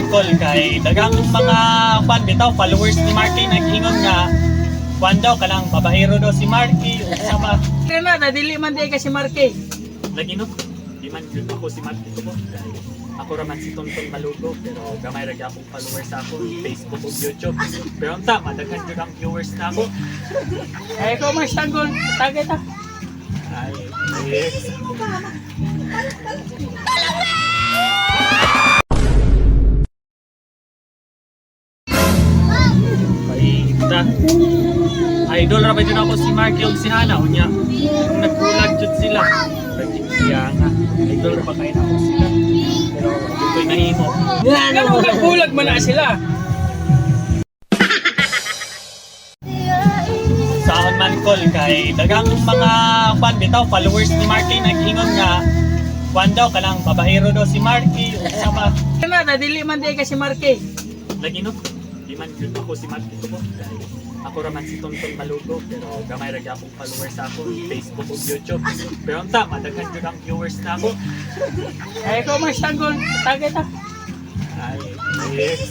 Call kay dagang mga fan bitaw followers ni Marky nag-ingon nga kwan daw kanang babaero daw si Marky usa ba Kaya na, dili man di kasi Marky. naginot di man jud ako si Marky ko dahil ako raman si Tonton Malugo pero gamay ra gyud akong followers sa ako Facebook ug YouTube pero unta madaghan jud ang viewers na ako Ay, ikaw mas tanggol. Tagay ta. ay yes. Paita. Idol ra ba dyan ako si Marky ug si Hana unya. Nagkulag jud sila. Kaya nga. Idol ra ba kayo na ako sila. Pero ito'y nahimo. Ano kulag man na sila? Saan man call kay dagang mga fan bitaw followers ni Marky nag-ingon nga kwan daw kanang babaero daw si Marky usa ba Kaya na, dili man di kasi Marky. naginot di man jud ako si Marky ko dahil ako raman si Tonton Malugo pero gamay ra gyud akong followers sa ako Facebook ug YouTube pero unta madaghan jud ang viewers na ako Ay, ikaw mas tanggol. Tagay ta. ay yes.